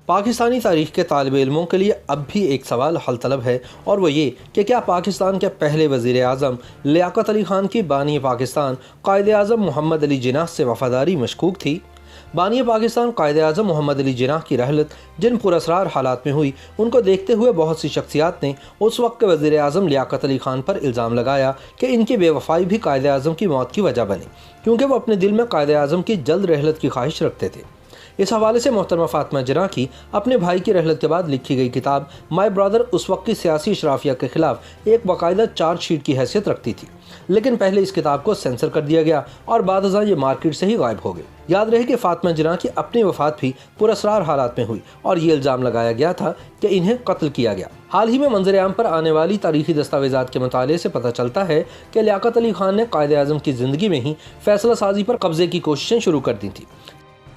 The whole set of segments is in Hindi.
पाकिस्तानी तारीख के तालिब इल्मों के लिए अब भी एक सवाल हल तलब है, और वो ये कि क्या पाकिस्तान के पहले वज़ीर आज़म लियाकत अली ख़ान की बानी पाकिस्तान कायद आज़म मोहम्मद अली जिन्नाह से वफ़ादारी मशकूक थी। बानी पाकिस्तान कायद आज़म मोहम्मद अली जिन्नाह की रहलत जिन पुरअसरार हालात में हुई, उनको देखते हुए बहुत सी शख्सियात ने उस वक्त के वज़ीर आज़म लियाकत अली ख़ान पर इल्ज़ाम लगाया कि इनकी बेवफ़ाई भी कायद आज़म की मौत की वजह बनी, क्योंकि वो अपने दिल में कायद आज़म की जल्द रहलत की ख्वाहिश रखते थे। इस हवाले से मोहतरमा फातिमा जिन्नाह की अपने भाई की रहलत के बाद लिखी गई किताब माई ब्रदर उस वक्त की सियासी इशराफिया के खिलाफ एक बाकायदा चार्जशीट की हैसियत रखती थी, लेकिन पहले इस किताब को सेंसर कर दिया गया और बाद ये मार्केट से ही गायब हो गई। याद रहे कि फातिमा जिन्नाह की अपनी वफात भी पुरअसरार हालात में हुई और ये इल्ज़ाम लगाया गया था कि इन्हें कत्ल किया गया। हाल ही में मंजर आम पर आने वाली तारीखी दस्तावेजात के मुताले से पता चलता है कि लियाकत अली ख़ान ने कायद आज़म की ज़िंदगी में ही फैसला साजी पर कब्जे की कोशिशें शुरू कर दी थी।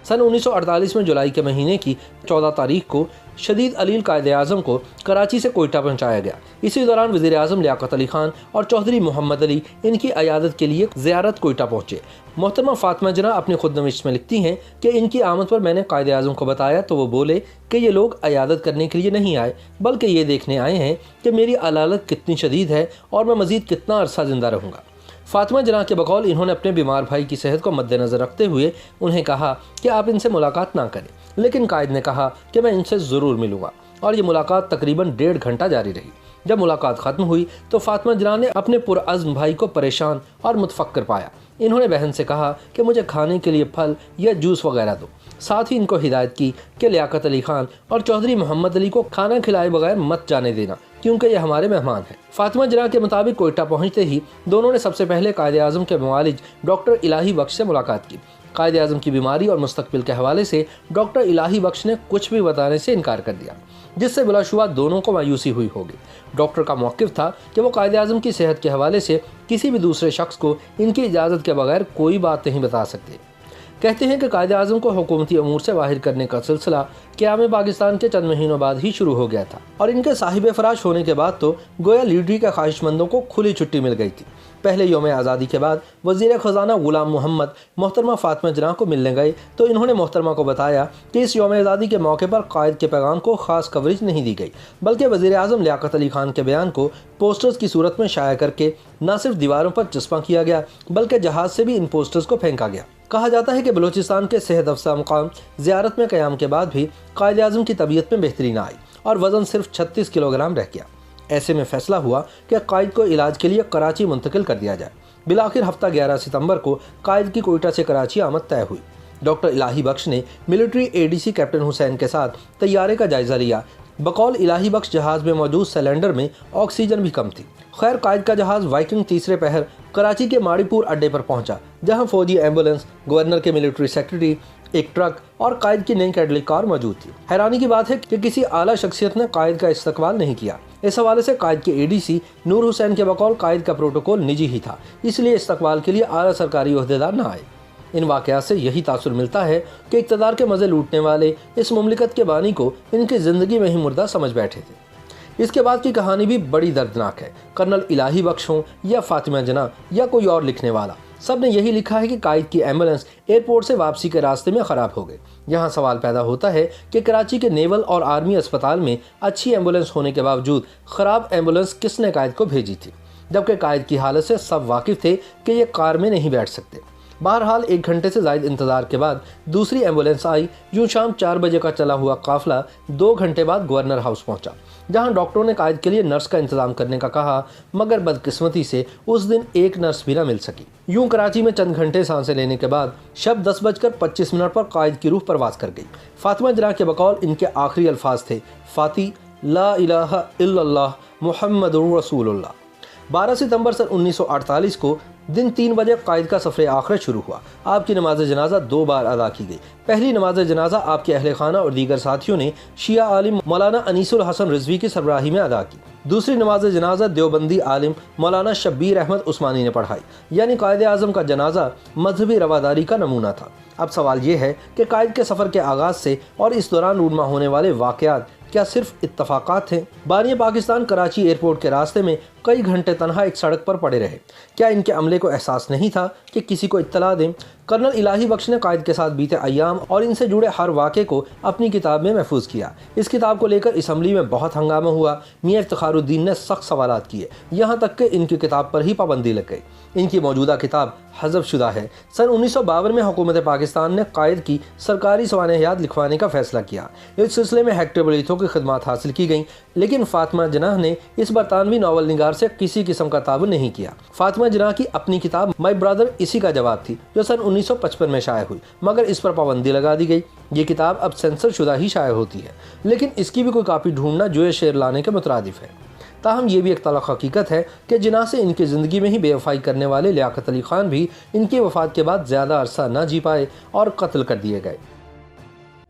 सन 1948 में जुलाई के महीने की 14 तारीख को शदीद अलील कायद आज़म को कराची से कोयटा पहुंचाया गया। इसी दौरान वज़ीर आज़म लियाकत अली ख़ान और चौधरी मोहम्मद अली इनकी अयादत के लिए ज़ियारत कोयटा पहुंचे। मोहतरमा फातिमा जिन्नाह अपनी खुदनविश्त में लिखती हैं कि इनकी आमद पर मैंने कायद आज़म को बताया तो वो बोले कि ये लोग अयादत करने के लिए नहीं आए, बल्कि ये देखने आए हैं कि मेरी अलालत कितनी शदीद है और मैं मज़ीद कितना अरसा ज़िंदा रहूँगा। फातिमा जिन्नाह के बकौल इन्होंने अपने बीमार भाई की सेहत को मद्देनज़र रखते हुए उन्हें कहा कि आप इनसे मुलाकात ना करें, लेकिन कायद ने कहा कि मैं इनसे ज़रूर मिलूँगा और ये मुलाकात तकरीबन 1.5 घंटा जारी रही। जब मुलाकात ख़त्म हुई तो फातिमा जिन्नाह ने अपने पुरअज़्म भाई को परेशान और मुतफक्कर पाया। इन्होंने बहन से कहा कि मुझे खाने के लिए फल या जूस वगैरह दो। साथ ही इनको हिदायत की कि लियाकत अली ख़ान और चौधरी मोहम्मद अली को खाना खिलाए बगैर मत जाने देना, क्योंकि ये हमारे मेहमान हैं। फातिमा जिन्नाह के मुताबिक कोयटा पहुंचते ही दोनों ने सबसे पहले कायद आज़म के मुआलिज डॉक्टर इलाही बख्श से मुलाकात की। कायद आज़म की बीमारी और मुस्तकबिल के हवाले से डॉक्टर इलाही बख्श ने कुछ भी बताने से इनकार कर दिया, जिससे बिलाशुबा दोनों को मायूसी हुई होगी। डॉक्टर का मौक़िफ़ था कि वो कायद आज़म की सेहत के हवाले से किसी भी दूसरे शख्स को इनकी इजाज़त के बगैर कोई बात नहीं बता सकते। कहते हैं कि कायद आज़म को हुकूमती अमूर से बाहर करने का सिलसिला क़याम पाकिस्तान के चंद महीनों बाद ही शुरू हो गया था, और इनके साहिब फराश होने के बाद तो गोया लीडरी के ख्वाहिशमंदों को खुली छुट्टी मिल गई थी। पहले यौम आज़ादी के बाद वज़ीर ख़ज़ाना ग़ुलाम मोहम्मद मोहतरमा फातिमा जिन्नाह को मिलने गए तो इन्होंने मोहतरमा को बताया कि इस यौम आज़ादी के मौके पर कायद के पैगाम को ख़ास कवरेज नहीं दी गई, बल्कि वज़ीर आज़म लियाकत अली ख़ान के बयान को पोस्टर्स की सूरत में शाया करके न सिर्फ दीवारों पर चस्पा किया गया, बल्कि जहाज़ से भी इन पोस्टर्स को फेंका गया। कहा जाता है कि बलूचिस्तान के सेहत अफसा मुकाम ज़ियारत में क़याम के बाद भी कायद आज़म की तबीयत में बेहतरी न आई और वज़न सिर्फ 36 किलोग्राम रह गया। ऐसे में फ़ैसला हुआ कि कायद को इलाज के लिए कराची मुंतकिल कर दिया जाए। बिलाखिर हफ्ता 11 सितंबर को कायद की कोयटा से कराची आमद तय हुई। डॉक्टर इलाही बख्श ने मिलिट्री ADC कैप्टन हुसैन के साथ तैयारे का जायज़ा लिया। बकौल इलाही बख्श जहाज़ में मौजूद सिलेंडर में ऑक्सीजन भी कम थी। खैर, कायद का जहाज़ वाइकिंग तीसरे पहर कराची के माड़ीपुर अड्डे पर पहुंचा, जहां फौजी एम्बुलेंस, गवर्नर के मिलिट्री सेक्रेटरी, एक ट्रक और कायद की नई कैडलिक कार मौजूद थी। हैरानी की बात है कि किसी आला शख्सियत ने कायद का इस्तकबाल नहीं किया। इस हवाले से कायद के ADC नूर हुसैन के बकौल कायद का प्रोटोकॉल निजी ही था, इसलिए इस्तकबाल के लिए आला सरकारी ओहदेदार न आए। इन वाक़यात से यही तासुर मिलता है कि इक़्तिदार के मज़े लूटने वाले इस मुमलिकत के बानी को इनकी ज़िंदगी में ही मुर्दा समझ बैठे थे। इसके बाद की कहानी भी बड़ी दर्दनाक है। कर्नल इलाही बख्श हों या फातिमा जिन्नाह या कोई और लिखने वाला, सब ने यही लिखा है कि कायद की एम्बुलेंस एयरपोर्ट से वापसी के रास्ते में ख़राब हो गई। यहाँ सवाल पैदा होता है कि कराची के नेवल और आर्मी अस्पताल में अच्छी एम्बुलेंस होने के बावजूद ख़राब एम्बुलेंस किसने कायद को भेजी थी, जबकि कायद की हालत से सब वाकिफ़ थे कि ये कार में नहीं बैठ सकते। बहरहाल 1 घंटे से ज़ायद इंतज़ार के बाद दूसरी एम्बुलेंस आई। यूँ शाम 4 बजे का चला हुआ काफ़िला 2 घंटे बाद गवर्नर हाउस पहुंचा, जहां डॉक्टरों ने कायद के लिए नर्स का इंतज़ाम करने का कहा, मगर बदकिस्मती से उस दिन एक नर्स भी ना मिल सकी। यूँ कराची में चंद घंटे सांसें लेने के बाद शब 10:25 पर कायद की रूह परवाज़ कर गई। फातिमा जिन्नाह के बकौल इनके आखिरी अल्फाज थे, फ़ाती ला इलाहा इल्लल्लाह मुहम्मदुर रसूलुल्लाह। 12 सितंबर सन 1948 को दिन 3 बजे कायद का सफ़र आखिरत शुरू हुआ। आपकी नमाज जनाजा 2 बार अदा की गई। पहली नमाज जनाजा आपके अहले खाना और दीगर साथियों ने शिया आलिम मौलाना अनीसुल हसन रिजवी की सरबराही में अदा की। दूसरी नमाज जनाजा देवबंदी आलिम मौलाना शब्बीर अहमद उस्मानी ने पढ़ाई। यानी कायद आज़म का जनाजा मजहबी रवादारी का नमूना था। अब सवाल ये है कि कायद के सफ़र के आगाज़ से और इस दौरान रूनमा होने वाले वाक़यात क्या सिर्फ इत्तफाक़ात थे? बानी पाकिस्तान कराची एयरपोर्ट के रास्ते में कई घंटे तनहा एक सड़क पर पड़े रहे। क्या इनके अमले को एहसास नहीं था कि किसी को इत्तला दें? कर्नल इलाही बख्श ने कायद के साथ बीते अय्याम और इनसे जुड़े हर वाक़े को अपनी किताब में महफूज किया। इस किताब को लेकर असम्बली में बहुत हंगामा हुआ। मियां इफ्तिखारुद्दीन ने सख्त सवालात किए, यहाँ तक कि इनकी किताब पर ही पाबंदी लग गई। इनकी मौजूदा किताब हज़फ शुदा है। सन 1952 में हुकूमत पाकिस्तान ने कायद की सरकारी सवानहयात लिखवाने का फैसला किया। इस सिलसिले में हेक्टर बलीथों की खिदमत हासिल की गई, लेकिन फातिमा जिनाह ने इस बरतानवी नावल निगार से किसी किस्म का ताबन नहीं किया। फातिमा जिनाह की अपनी किताब माई ब्रदर इसी का जवाब थी, जो सन 1955 में शाया हुई, मगर इस पर पाबंदी लगा दी गई। ये किताब अब सेंसर शुदा ही शाया होती है, लेकिन इसकी भी कोई कापी ढूंढना जो शेर लाने के मुतरादिफ है। ताहम ये भी एक तलख हकीकत है कि जिनाह से इनकी ज़िंदगी में ही बेवफाई करने वाले लियाकत अली खान भी इनकी वफ़ात के बाद ज़्यादा अरसा न जी पाए और कत्ल कर दिए गए।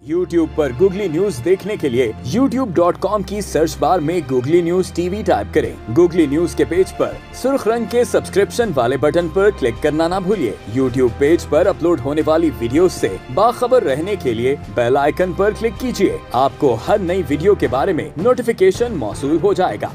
YouTube पर गूगली न्यूज देखने के लिए youtube.com की सर्च बार में गूगली न्यूज टीवी टाइप करें। गूगली न्यूज के पेज पर सुर्ख रंग के सब्सक्रिप्शन वाले बटन पर क्लिक करना ना भूलिए। YouTube पेज पर अपलोड होने वाली वीडियोस से बाखबर रहने के लिए बेल आइकन पर क्लिक कीजिए। आपको हर नई वीडियो के बारे में नोटिफिकेशन मौसूल हो जाएगा।